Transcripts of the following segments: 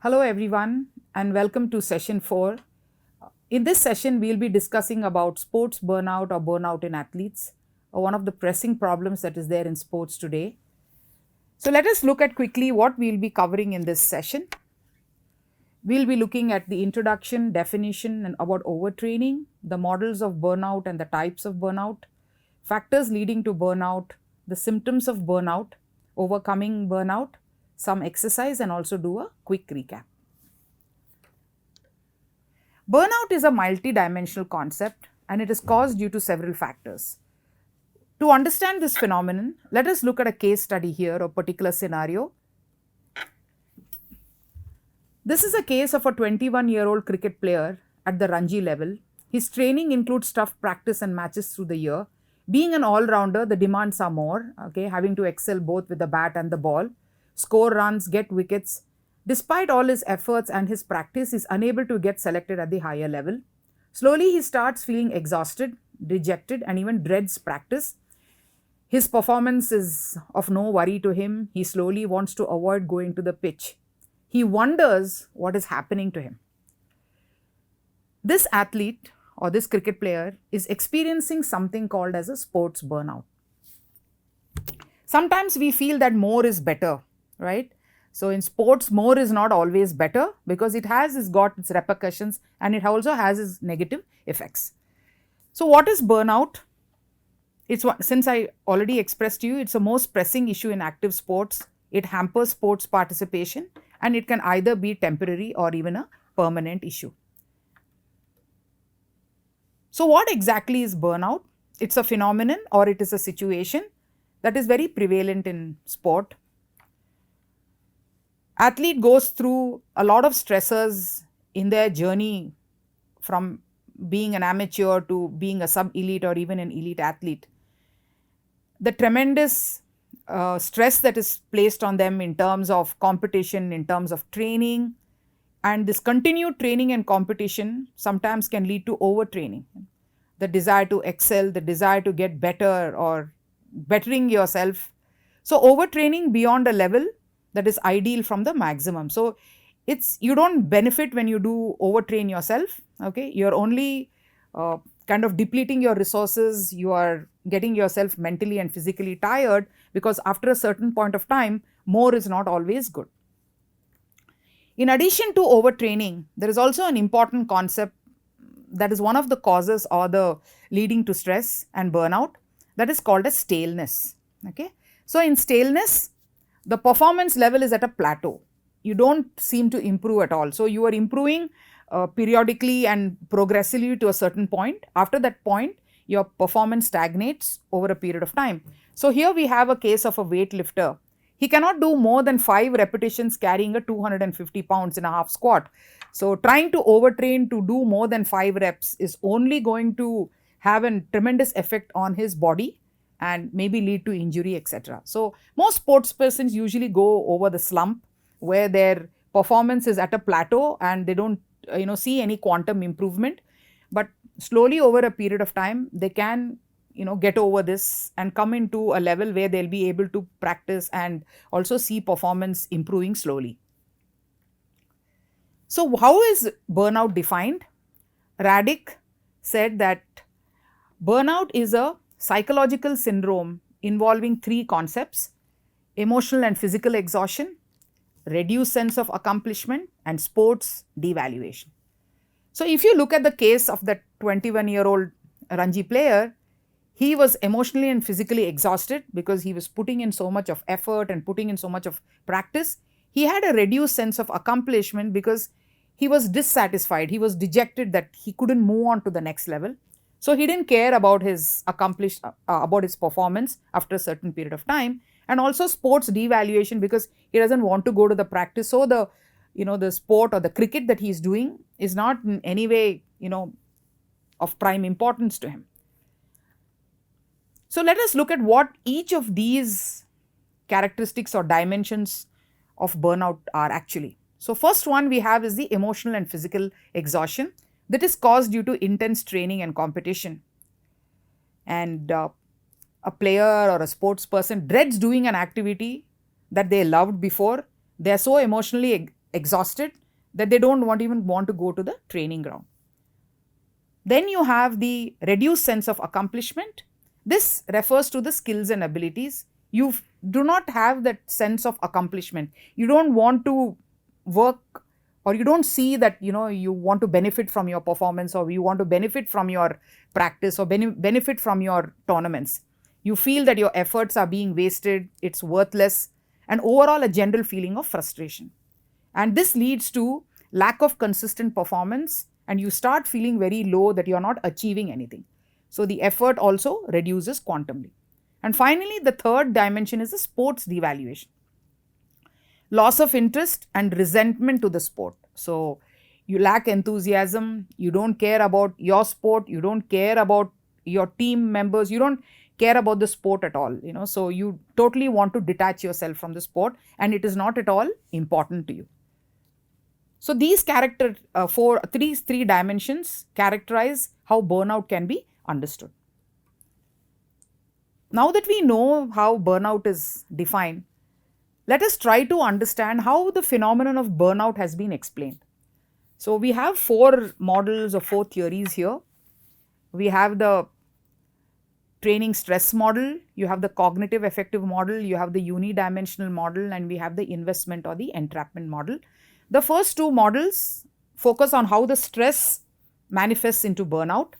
Hello everyone and welcome to session 4. In this session, we'll be discussing about sports burnout or burnout in athletes, or one of the pressing problems that is there in sports today. So let us look at quickly what we'll be covering in this session. We'll be looking at the introduction, definition and about overtraining, the models of burnout and the types of burnout, factors leading to burnout, the symptoms of burnout, overcoming burnout, some exercise and also do a quick recap. Burnout is a multi-dimensional concept and it is caused due to several factors. To understand this phenomenon, let us look at a case study here, a particular scenario. This is a case of a 21-year-old cricket player at the Ranji level. His training includes tough practice and matches through the year. Being an all-rounder, the demands are more, having to excel both with the bat and the ball, score runs, get wickets. Despite all his efforts and his practice, he is unable to get selected at the higher level. Slowly, he starts feeling exhausted, dejected, and even dreads practice. His performance is of no worry to him. He slowly wants to avoid going to the pitch. He wonders what is happening to him. This athlete or this cricket player is experiencing something called as a sports burnout. Sometimes we feel that more is better, right? So in sports, more is not always better because it has got its repercussions and it also has its negative effects. So what is burnout? Since I already expressed to you, it's the most pressing issue in active sports. It hampers sports participation and it can either be temporary or even a permanent issue. So what exactly is burnout? It's a phenomenon or it is a situation that is very prevalent in sport. Athlete goes through a lot of stressors in their journey from being an amateur to being a sub-elite or even an elite athlete. The tremendous stress that is placed on them in terms of competition, in terms of training, and this continued training and competition sometimes can lead to overtraining. The desire to excel, the desire to get better or bettering yourself. So overtraining beyond a level that is ideal from the maximum. So you don't benefit when you do overtrain yourself. You're only kind of depleting your resources. You are getting yourself mentally and physically tired because after a certain point of time, more is not always good. In addition to overtraining, there is also an important concept that is one of the causes or the leading to stress and burnout, that is called as staleness. So in staleness, the performance level is at a plateau. You don't seem to improve at all. So you are improving periodically and progressively to a certain point. After that point, your performance stagnates over a period of time. So here we have a case of a weightlifter. He cannot do more than 5 repetitions carrying a 250 pounds in a half squat. So trying to overtrain to do more than 5 reps is only going to have a tremendous effect on his body and maybe lead to injury, etc. So most sports persons usually go over the slump where their performance is at a plateau and they don't see any quantum improvement. But slowly over a period of time, they can get over this and come into a level where they'll be able to practice and also see performance improving slowly. So how is burnout defined? Raddick said that burnout is a psychological syndrome involving 3 concepts: emotional and physical exhaustion, reduced sense of accomplishment, and sports devaluation. So if you look at the case of that 21-year-old Ranji player, he was emotionally and physically exhausted because he was putting in so much of effort and putting in so much of practice. He had a reduced sense of accomplishment because he was dissatisfied. He was dejected that he couldn't move on to the next level. So he didn't care about his about his performance after a certain period of time, and also sports devaluation because he doesn't want to go to the practice. So the sport or the cricket that he is doing is not in any way of prime importance to him. So let us look at what each of these characteristics or dimensions of burnout are actually. So first one we have is the emotional and physical exhaustion that is caused due to intense training and competition. And a player or a sports person dreads doing an activity that they loved before. They are so emotionally exhausted that they don't even want to go to the training ground. Then you have the reduced sense of accomplishment. This refers to the skills and abilities. You do not have that sense of accomplishment. You don't want to work, or you don't see that you want to benefit from your performance, or you want to benefit from your practice, or benefit from your tournaments. You feel that your efforts are being wasted, it's worthless, and overall a general feeling of frustration. And this leads to lack of consistent performance, and you start feeling very low that you're not achieving anything. So the effort also reduces quantumly. And finally, the third dimension is the sports devaluation. Loss of interest and resentment to the sport. So you lack enthusiasm, you don't care about your sport, you don't care about your team members, you don't care about the sport at all. So you totally want to detach yourself from the sport, and it is not at all important to you. So these three dimensions characterize how burnout can be understood. Now that we know how burnout is defined, let us try to understand how the phenomenon of burnout has been explained. So we have 4 models or 4 theories here. We have the training stress model, you have the cognitive affective model, you have the unidimensional model, and we have the investment or the entrapment model. The first 2 models focus on how the stress manifests into burnout.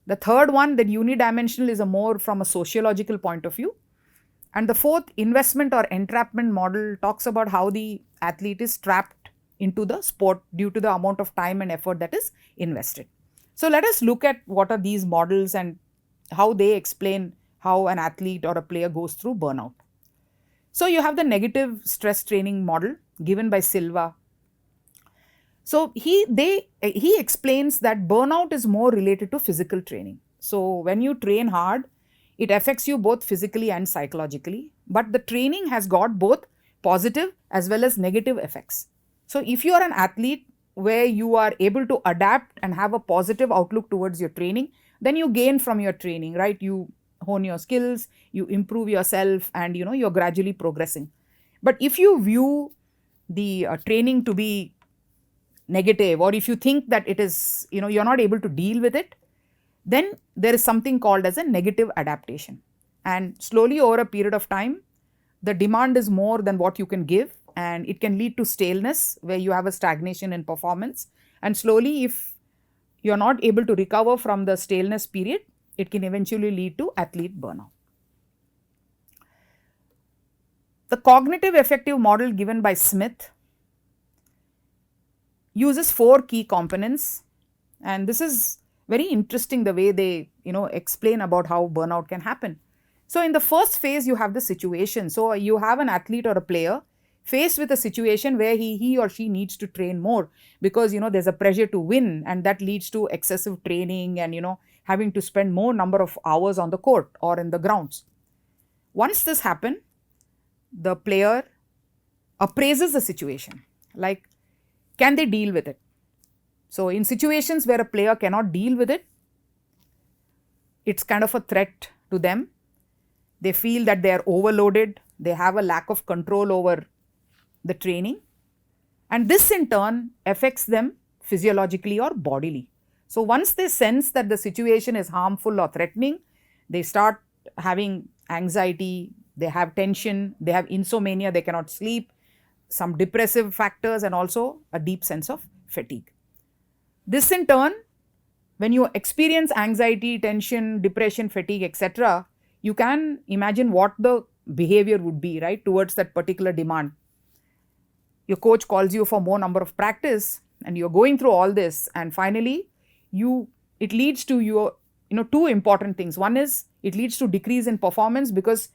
The third one, the unidimensional, is more from a sociological point of view. And the fourth, investment or entrapment model, talks about how the athlete is trapped into the sport due to the amount of time and effort that is invested. So let us look at what are these models and how they explain how an athlete or a player goes through burnout. So you have the negative stress training model given by Silva. So he explains that burnout is more related to physical training. So when you train hard, it affects you both physically and psychologically, but the training has got both positive as well as negative effects. So if you are an athlete where you are able to adapt and have a positive outlook towards your training, then you gain from your training, right? You hone your skills, you improve yourself, and you're gradually progressing. But if you view the training to be negative, or if you think that it is, you're not able to deal with it, then there is something called as a negative adaptation. And slowly over a period of time, the demand is more than what you can give, and it can lead to staleness where you have a stagnation in performance. And slowly, if you're not able to recover from the staleness period, it can eventually lead to athlete burnout. The cognitive affective model given by Smith uses 4 key components, and this is very interesting the way they explain about how burnout can happen. So in the first phase, you have the situation. So you have an athlete or a player faced with a situation where he or she needs to train more because there's a pressure to win, and that leads to excessive training and having to spend more number of hours on the court or in the grounds. Once this happens, the player appraises the situation, like, can they deal with it? So in situations where a player cannot deal with it, it's kind of a threat to them. They feel that they are overloaded, they have a lack of control over the training, and this in turn affects them physiologically or bodily. So once they sense that the situation is harmful or threatening, they start having anxiety, they have tension, they have insomnia, they cannot sleep, some depressive factors, and also a deep sense of fatigue. This in turn, when you experience anxiety, tension, depression, fatigue, etc., you can imagine what the behavior would be, right, towards that particular demand. Your coach calls you for more number of practice, and you're going through all this, and finally it leads to your 2 important things. One is it leads to decrease in performance because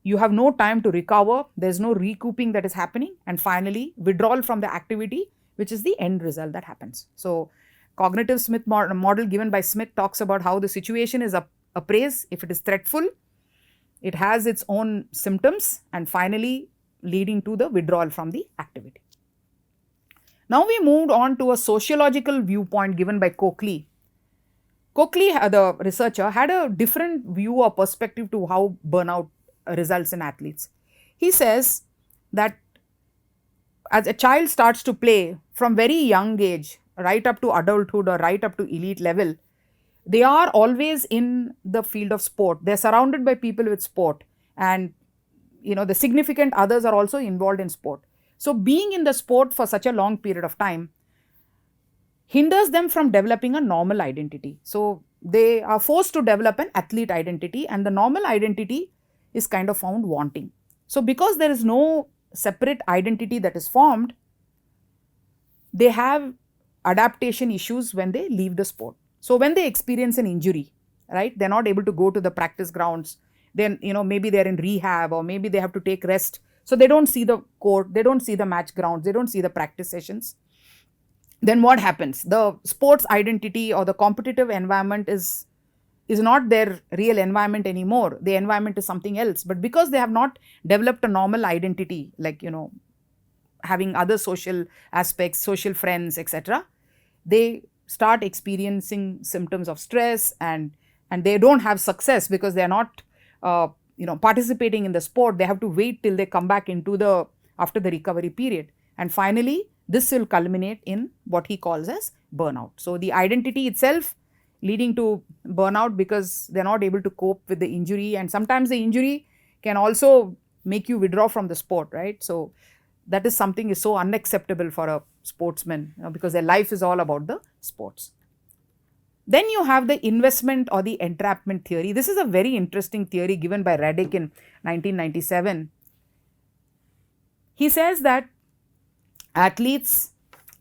you have no time to recover, there's no recouping that is happening, and finally withdrawal from the activity, which is the end result that happens. So cognitive Smith model given by Smith talks about how the situation is appraised. If it is threatful, it has its own symptoms, and finally leading to the withdrawal from the activity. Now we moved on to a sociological viewpoint given by Coakley. Coakley, the researcher, had a different view or perspective to how burnout results in athletes. He says that as a child starts to play from very young age, right up to adulthood or right up to elite level, they are always in the field of sport. They're surrounded by people with sport, and the significant others are also involved in sport. So being in the sport for such a long period of time hinders them from developing a normal identity. So they are forced to develop an athlete identity, and the normal identity is kind of found wanting. So because there is no separate identity that is formed, they have adaptation issues when they leave the sport. So when they experience an injury, right, they're not able to go to the practice grounds, then maybe they're in rehab, or maybe they have to take rest, so they don't see the court, they don't see the match grounds, they don't see the practice sessions. Then what happens? The sports identity or the competitive environment is not their real environment anymore. The environment is something else. But because they have not developed a normal identity, like having other social aspects, social friends, etc., they start experiencing symptoms of stress, and they don't have success because they are not participating in the sport. They have to wait till they come back into the after the recovery period, and finally this will culminate in what he calls as burnout. So the identity itself leading to burnout because they're not able to cope with the injury, and sometimes the injury can also make you withdraw from the sport, right? So that is something is so unacceptable for a sportsman, because their life is all about the sports. Then you have the investment or the entrapment theory. This is a very interesting theory given by Radek in 1997. He says that athletes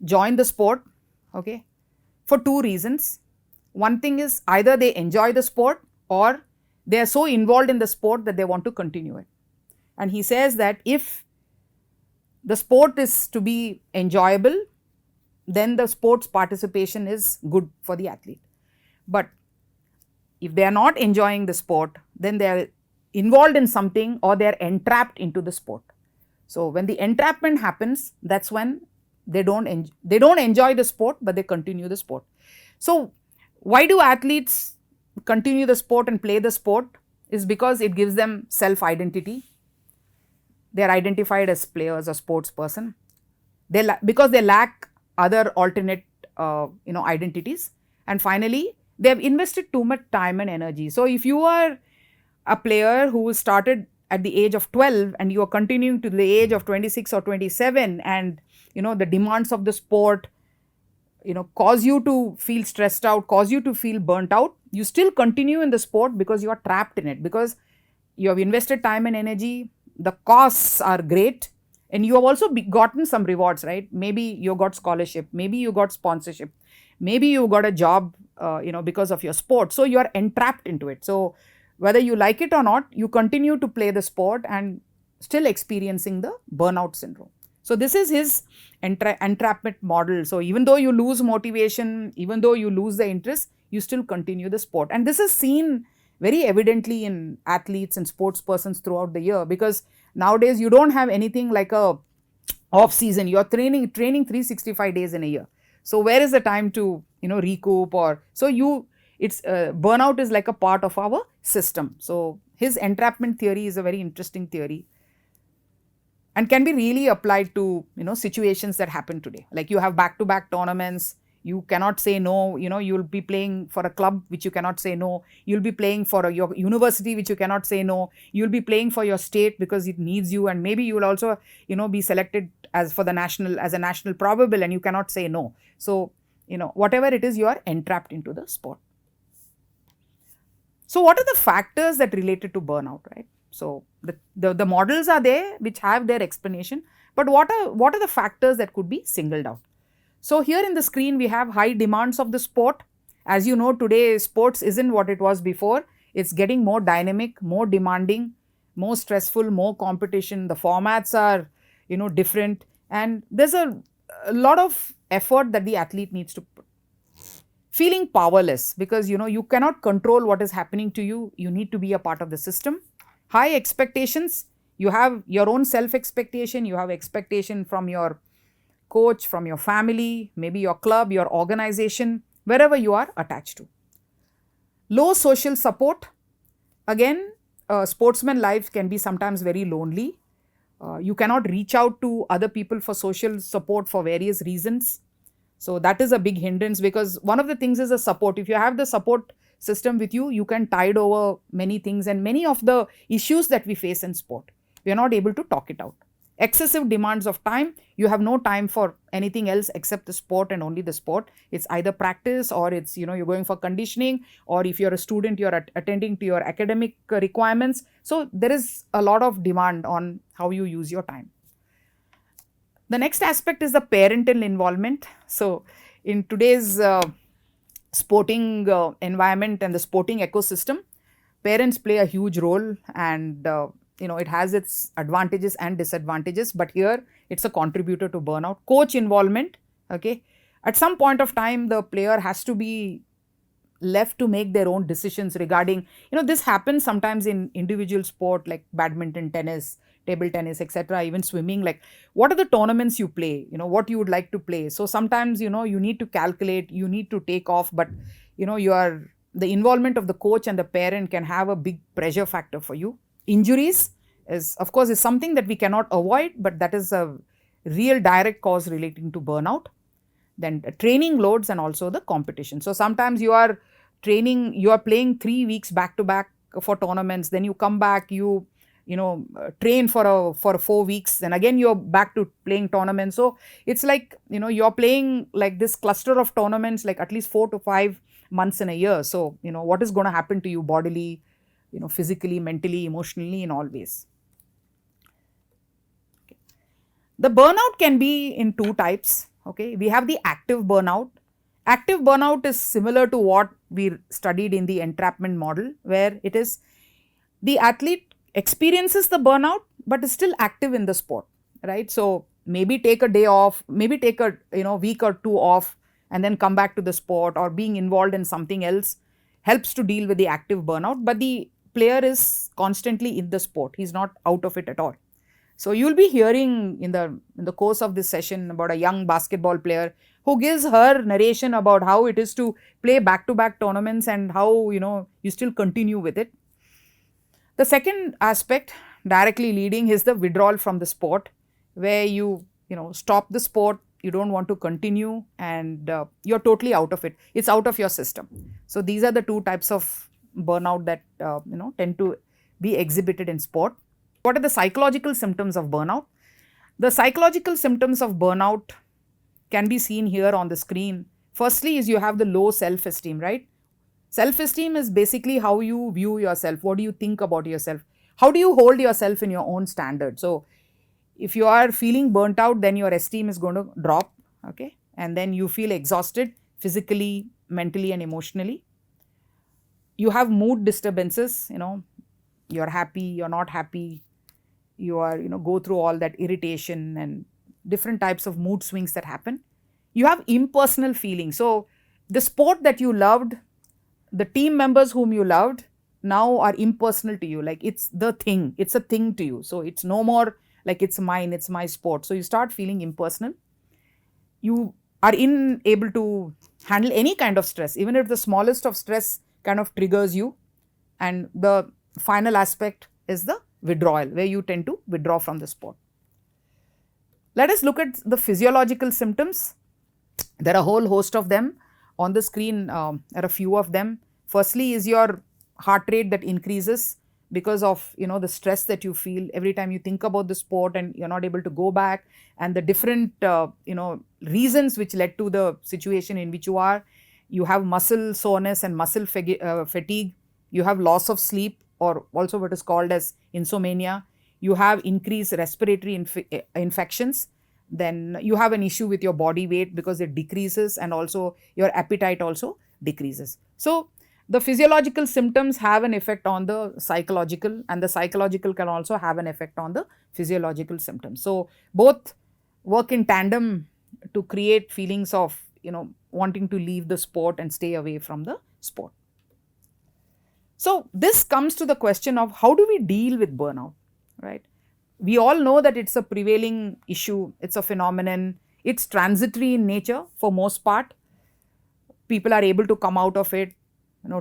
join the sport, okay, for two reasons. One thing is either they enjoy the sport or they are so involved in the sport that they want to continue it. And he says that if the sport is to be enjoyable, then the sports participation is good for the athlete. But if they are not enjoying the sport, then they are involved in something or they are entrapped into the sport. So when the entrapment happens, that's when they don't enjoy the sport, but they continue the sport. So why do athletes continue the sport and play the sport? Is because it gives them self-identity. They are identified as players or sports person. Because they lack other alternate identities. And finally, they have invested too much time and energy. So if you are a player who started at the age of 12 and you are continuing to the age of 26 or 27, and the demands of the sport cause you to feel stressed out, cause you to feel burnt out, you still continue in the sport because you are trapped in it, because you have invested time and energy, the costs are great, and you have also gotten some rewards, right? Maybe you got scholarship, maybe you got sponsorship, maybe you got a job because of your sport. So you are entrapped into it. So whether you like it or not, you continue to play the sport and still experiencing the burnout syndrome. So this is his entrapment model. So even though you lose motivation, even though you lose the interest, you still continue the sport. And this is seen very evidently in athletes and sports persons throughout the year, because nowadays you don't have anything like a off season. You're training 365 days in a year. So where is the time to recoup? Or so it's burnout is like a part of our system. So his entrapment theory is a very interesting theory and can be really applied to situations that happen today. Like you have back-to-back tournaments, you cannot say no. You'll be playing for a club which you cannot say no. You'll be playing for your university which you cannot say no. You'll be playing for your state because it needs you, and maybe you will also be selected as a national probable, and you cannot say no. So whatever it is, you are entrapped into the sport. So what are the factors that related to burnout, right? So the models are there which have their explanation, but what are the factors that could be singled out? So here in the screen we have high demands of the sport. As you know, today sports isn't what it was before. It's getting more dynamic, more demanding, more stressful, more competition. The formats are different, and there's a lot of effort that the athlete needs to put. Feeling powerless because you cannot control what is happening to you. You need to be a part of the system. High expectations. You have your own self expectation. You have expectation from your coach, from your family, maybe your club, your organization, wherever you are attached to. Low social support. Again, sportsman life can be sometimes very lonely. You cannot reach out to other people for social support for various reasons. So that is a big hindrance, because one of the things is a support. If you have the support system with you, you can tide over many things, and many of the issues that we face in sport, we are not able to talk it out. Excessive demands of time, you have no time for anything else except the sport and only the sport. It's either practice, or it's, you're going for conditioning, or if you're a student, you're attending to your academic requirements. So there is a lot of demand on how you use your time. The next aspect is the parental involvement. So in today's sporting environment and the sporting ecosystem, parents play a huge role, and it has its advantages and disadvantages, but here it's a contributor to burnout. Coach involvement, okay, at some point of time the player has to be left to make their own decisions regarding, this happens sometimes in individual sport like badminton, tennis, table tennis, etc., even swimming. Like, what are the tournaments you play, what you would like to play? So sometimes, you need to calculate, you need to take off, but the involvement of the coach and the parent can have a big pressure factor for you. Injuries is, of course, is something that we cannot avoid, but that is a real direct cause relating to burnout. Then training loads and also the competition. So sometimes you are playing 3 weeks back to back for tournaments, then you come back, train for 4 weeks, then again you're back to playing tournaments. So it's like, you're playing like this cluster of tournaments like at least 4 to 5 months in a year. So what is going to happen to you bodily, physically, mentally, emotionally, in all ways. Okay. The burnout can be in two types. Okay, we have the active burnout. Active burnout is similar to what we studied in the entrapment model, where it is the athlete experiences the burnout but is still active in the sport, right? So maybe take a day off, maybe take a week or two off, and then come back to the sport, or being involved in something else helps to deal with the active burnout. But the player is constantly in the sport, he's not out of it at all. So you'll be hearing in the course of this session about a young basketball player who gives her narration about how it is to play back-to-back tournaments and how you still continue with it. The second aspect directly leading is the withdrawal from the sport, where you stop the sport, you don't want to continue, and you're totally out of it. It's out of your system. So these are the two types of burnout that tend to be exhibited in sport. What are the psychological symptoms of burnout? The psychological symptoms of burnout can be seen here on the screen. Firstly is you have the low self-esteem, right? Self-esteem is basically how you view yourself. What do you think about yourself? How do you hold yourself in your own standard? So if you are feeling burnt out, then your esteem is going to drop, okay? And then you feel exhausted physically, mentally, and emotionally. You have mood disturbances, you're happy, you're not happy, you are go through all that irritation and different types of mood swings that happen. You have impersonal feelings. So the sport that you loved, the team members whom you loved, now are impersonal to you. Like, it's the thing, it's a thing to you. So it's no more like it's mine, it's my sport. So you start feeling impersonal. You are unable to handle any kind of stress, even if the smallest of stress kind of triggers you. And the final aspect is the withdrawal, where you tend to withdraw from the sport. Let us look at the physiological symptoms. There are a whole host of them. On the screen are a few of them. Firstly is your heart rate that increases because of the stress that you feel every time you think about the sport and you're not able to go back, and the different reasons which led to the situation in which you are. You have muscle soreness and muscle fatigue. You have loss of sleep, or also what is called as insomnia. You have increased respiratory infections. Then you have an issue with your body weight because it decreases, and also your appetite also decreases. So the physiological symptoms have an effect on the psychological, and the psychological can also have an effect on the physiological symptoms. So both work in tandem to create feelings of wanting to leave the sport and stay away from the sport. So this comes to the question of how do we deal with burnout, right? We all know that it's a prevailing issue, it's a phenomenon, it's transitory in nature for most part. People are able to come out of it,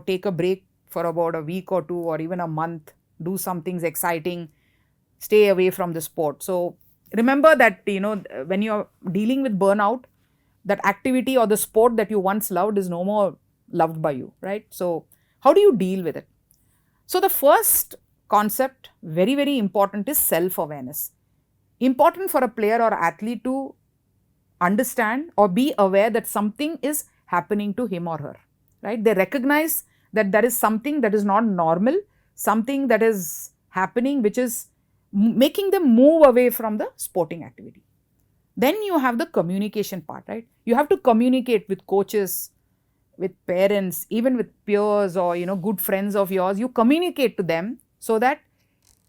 take a break for about a week or two or even a month, do some things exciting, stay away from the sport. So remember that, when you're dealing with burnout, that activity or the sport that you once loved is no more loved by you, right? So how do you deal with it? So the first concept, very, very important, is self awareness. Important for a player or athlete to understand or be aware that something is happening to him or her, right? They recognize that there is something that is not normal, something that is happening which is making them move away from the sporting activity. Then you have the communication part, right? You have to communicate with coaches, with parents, even with peers, or good friends of yours. You communicate to them so that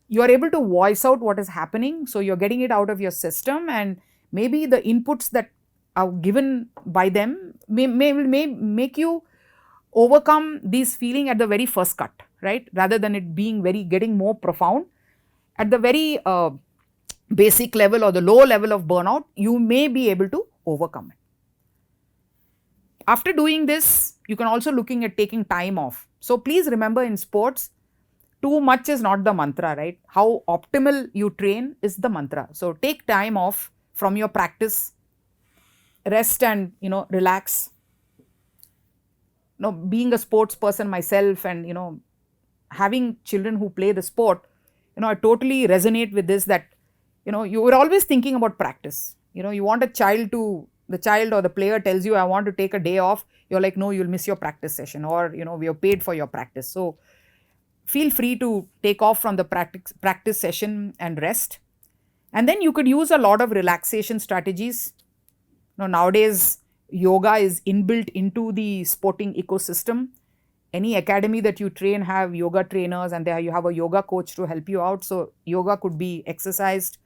you are able to voice out what is happening, so you're getting it out of your system, and maybe the inputs that are given by them may make you overcome this feeling at the very first cut, right? Rather than it being getting more profound at the very basic level or the low level of burnout, you may be able to overcome it. After doing this, you can also looking at taking time off. So please remember, in sports, too much is not the mantra, right? How optimal you train is the mantra. So take time off from your practice, rest and relax. Being a sports person myself, and having children who play the sport, I totally resonate with this, that you were always thinking about practice. You want the child or the player tells you, I want to take a day off. You're like, no, you'll miss your practice session, or we are paid for your practice. So feel free to take off from the practice session and rest. And then you could use a lot of relaxation strategies. Nowadays, yoga is inbuilt into the sporting ecosystem. Any academy that you train have yoga trainers, and there you have a yoga coach to help you out. So yoga could be exercised.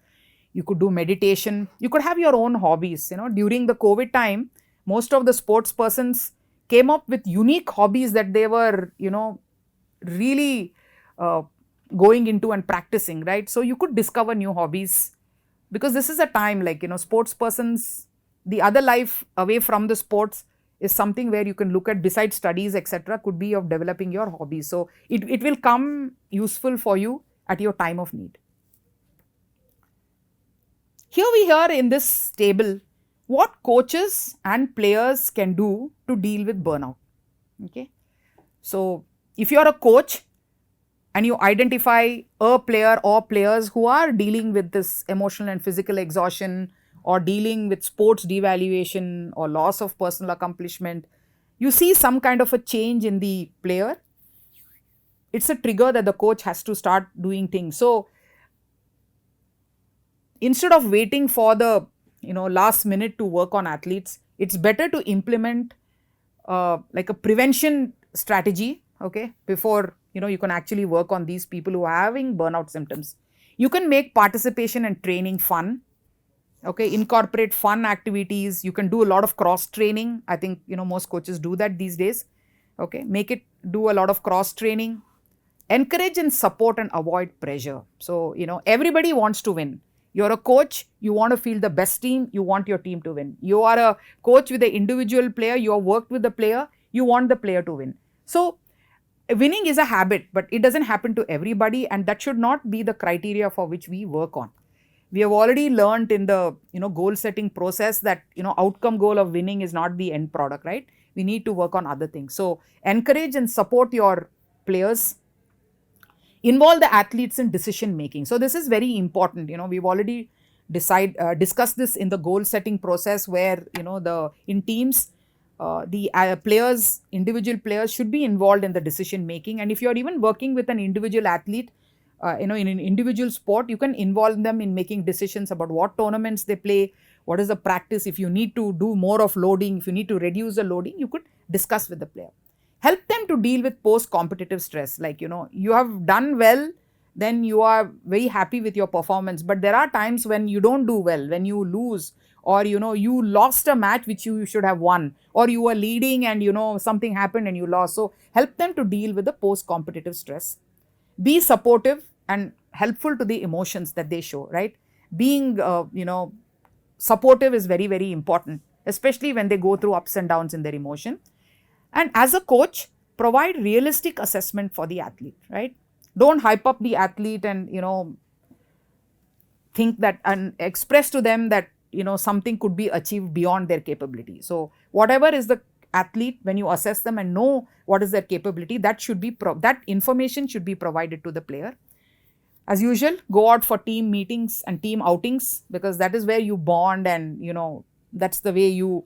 You could do meditation. You could have your own hobbies. During the COVID time, most of the sports persons came up with unique hobbies that they were, really going into and practicing, right? So you could discover new hobbies, because this is a time, like, sports persons, the other life away from the sports is something where you can look at, besides studies, etc., could be of developing your hobbies. So it will come useful for you at your time of need. Here we hear in this table what coaches and players can do to deal with burnout. Okay. So if you are a coach and you identify a player or players who are dealing with this emotional and physical exhaustion, or dealing with sports devaluation or loss of personal accomplishment, you see some kind of a change in the player, it's a trigger that the coach has to start doing things. So instead of waiting for the last minute to work on athletes, it's better to implement like a prevention strategy, okay, before you can actually work on these people who are having burnout symptoms. You can make participation and training fun. Okay, incorporate fun activities. You can do a lot of cross training. I think most coaches do that these days. Okay, do a lot of cross training. Encourage and support and avoid pressure. So everybody wants to win. You're a coach, you want to feel the best team, you want your team to win. You are a coach with the individual player, you have worked with the player, you want the player to win. So winning is a habit, but it doesn't happen to everybody, and that should not be the criteria for which we work on. We have already learned in the goal setting process that outcome goal of winning is not the end product, right? We need to work on other things. So encourage and support your players. Involve the athletes in decision making. So this is very important. We've already discussed this in the goal setting process, where in teams, the players, individual players should be involved in the decision making. And if you're even working with an individual athlete, in an individual sport, you can involve them in making decisions about what tournaments they play, what is the practice. If you need to do more of loading, if you need to reduce the loading, you could discuss with the player. Help them to deal with post-competitive stress. Like, you have done well, then you are very happy with your performance. But there are times when you don't do well, when you lose, or, you lost a match which you should have won, or you were leading and, something happened and you lost. So help them to deal with the post-competitive stress. Be supportive and helpful to the emotions that they show, right? Being, supportive is very, very important, especially when they go through ups and downs in their emotion. And as a coach, provide realistic assessment for the athlete, right? Don't hype up the athlete and, think that and express to them that something could be achieved beyond their capability. So whatever is the athlete, when you assess them and know what is their capability, that should be that information should be provided to the player. As usual, go out for team meetings and team outings, because that is where you bond, and that's the way you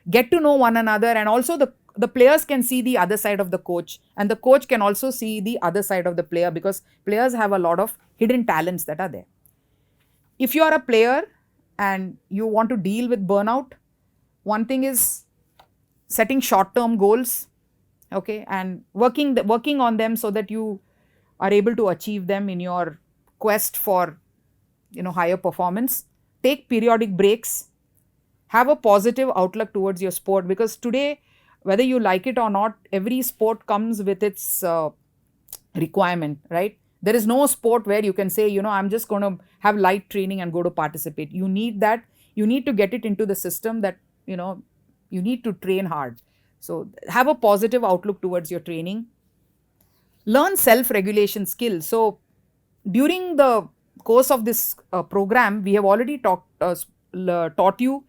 get to know one another. And also the players can see the other side of the coach, and the coach can also see the other side of the player, because players have a lot of hidden talents that are there. If you are a player and you want to deal with burnout, one thing is setting short term goals, okay, and working on them so that you are able to achieve them in your quest for higher performance. Take periodic breaks, have a positive outlook towards your sport, because today, whether you like it or not, every sport comes with its requirement, right? There is no sport where you can say, I'm just going to have light training and go to participate. You need that. You need to get it into the system that you need to train hard. So have a positive outlook towards your training. Learn self regulation skills. So during the course of this program, we have already taught you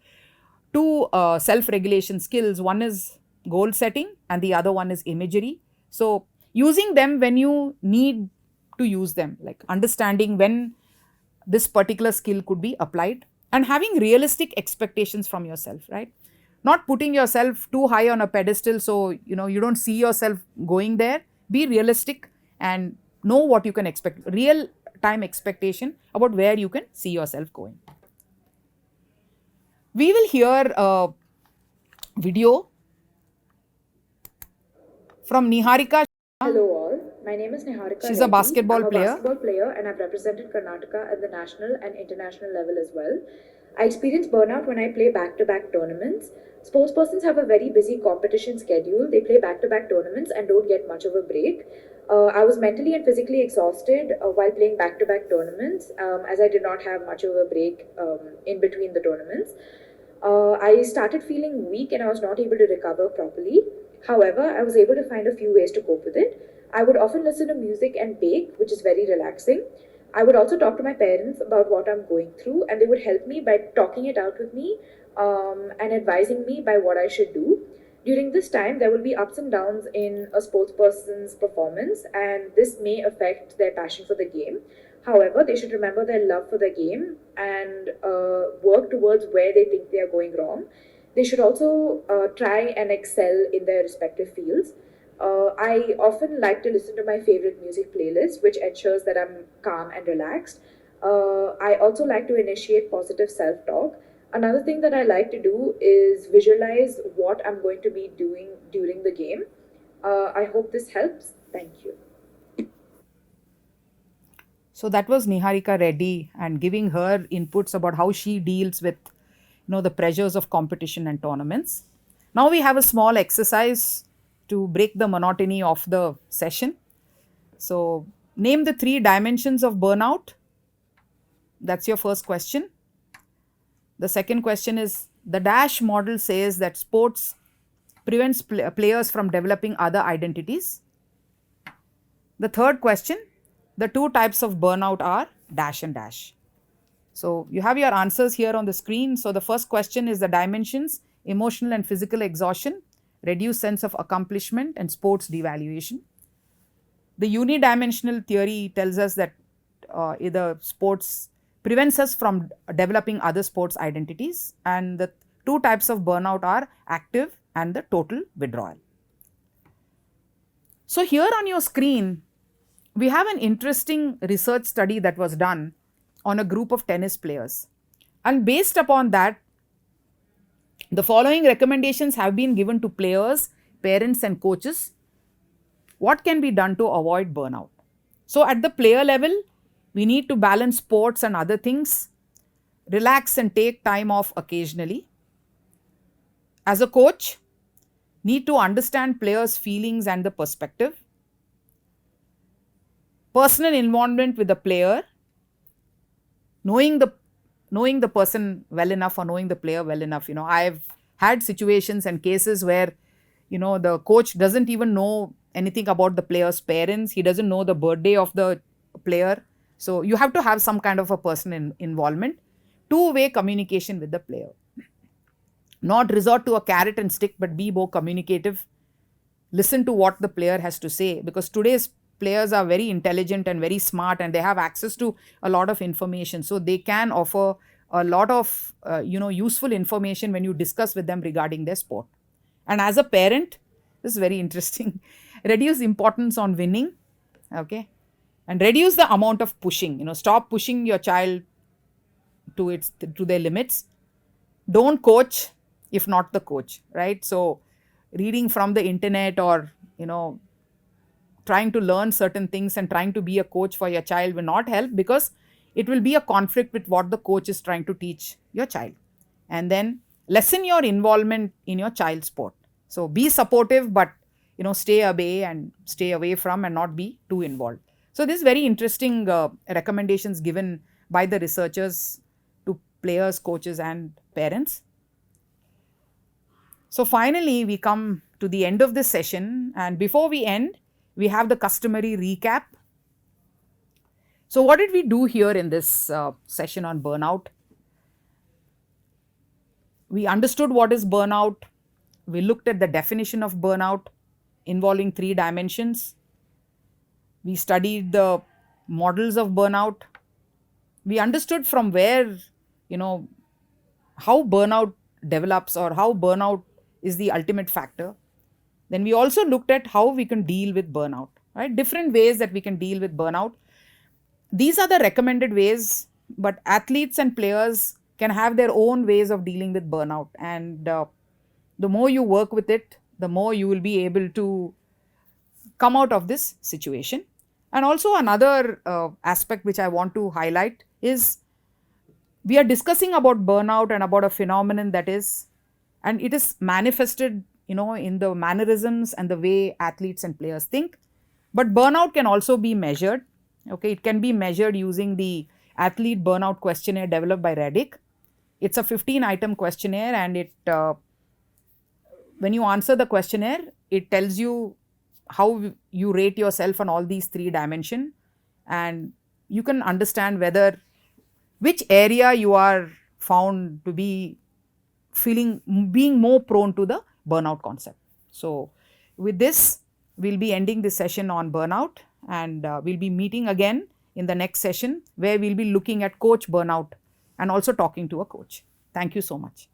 two self regulation skills. One is goal setting and the other one is imagery. So using them when you need to use them, like understanding when this particular skill could be applied, and having realistic expectations from yourself, right? Not putting yourself too high on a pedestal, so you don't see yourself going there. Be realistic and know what you can expect. Real time expectation about where you can see yourself going. We will hear a video from Niharika. Hello all, my name is Niharika She's Reddy. a basketball I'm a player. basketball player and I've represented Karnataka at the national and international level as well. I experience burnout when I play back-to-back tournaments. Sports persons have a very busy competition schedule. They play back-to-back tournaments and don't get much of a break. I was mentally and physically exhausted while playing back-to-back tournaments, as I did not have much of a break in between the tournaments. I started feeling weak and I was not able to recover properly. However, I was able to find a few ways to cope with it. I would often listen to music and bake, which is very relaxing. I would also talk to my parents about what I'm going through, and they would help me by talking it out with me and advising me by what I should do. During this time, there will be ups and downs in a sports person's performance, and this may affect their passion for the game. However, they should remember their love for the game and work towards where they think they are going wrong. They should also try and excel in their respective fields. I often like to listen to my favorite music playlist, which ensures that I'm calm and relaxed. I also like to initiate positive self talk. Another thing that I like to do is visualize what I'm going to be doing during the game. I hope this helps. Thank you. So that was Niharika Reddy, and giving her inputs about how she deals with the pressures of competition and tournaments. Now we have a small exercise to break the monotony of the session. So name the 3 dimensions of burnout. That's your first question. The second question is, the DASH model says that sports prevents players from developing other identities. The third question, the 2 types of burnout are dash and dash. So you have your answers here on the screen. So the first question is the dimensions: emotional and physical exhaustion, reduced sense of accomplishment, and sports devaluation. The unidimensional theory tells us that either sports prevents us from developing other sports identities, and the 2 types of burnout are active and the total withdrawal. So here on your screen, we have an interesting research study that was done on a group of tennis players. And based upon that, the following recommendations have been given to players, parents, and coaches. What can be done to avoid burnout? So, at the player level, we need to balance sports and other things, relax and take time off occasionally. As a coach, need to understand players' feelings and the perspective. Personal involvement with the player, knowing the person well enough or knowing the player well enough. I've had situations and cases where the coach doesn't even know anything about the player's parents. He doesn't know the birthday of the player. So you have to have some kind of a person involvement, two-way communication with the player. Not resort to a carrot and stick, but be more communicative. Listen to what the player has to say, because today's players are very intelligent and very smart, and they have access to a lot of information, so they can offer a lot of useful information when you discuss with them regarding their sport. And as a parent, this is very interesting. Reduce importance on winning. Okay. And reduce the amount of pushing. Stop pushing your child to their limits. Don't coach if not the coach, right? So reading from the internet, or trying to learn certain things and trying to be a coach for your child will not help, because it will be a conflict with what the coach is trying to teach your child. And then lessen your involvement in your child's sport. So be supportive, but stay away from and not be too involved. So this is very interesting recommendations given by the researchers to players, coaches, and parents. So finally, we come to the end of this session, and before we end, we have the customary recap. So what did we do here in this session on burnout? We understood what is burnout. We looked at the definition of burnout involving 3 dimensions. We studied the models of burnout. We understood from where, how burnout develops, or how burnout is the ultimate factor. Then we also looked at how we can deal with burnout, right? Different ways that we can deal with burnout. These are the recommended ways, but athletes and players can have their own ways of dealing with burnout. And the more you work with it, the more you will be able to come out of this situation. And also another aspect which I want to highlight is, we are discussing about burnout and about a phenomenon that is, and it is manifested in the mannerisms and the way athletes and players think. But burnout can also be measured. Okay, it can be measured using the athlete burnout questionnaire developed by Reddick. It's a 15-item questionnaire, and when you answer the questionnaire, it tells you how you rate yourself on all these 3 dimensions, and you can understand which area you are found to be being more prone to the burnout concept. So with this, we'll be ending this session on burnout, and we'll be meeting again in the next session, where we'll be looking at coach burnout and also talking to a coach. Thank you so much.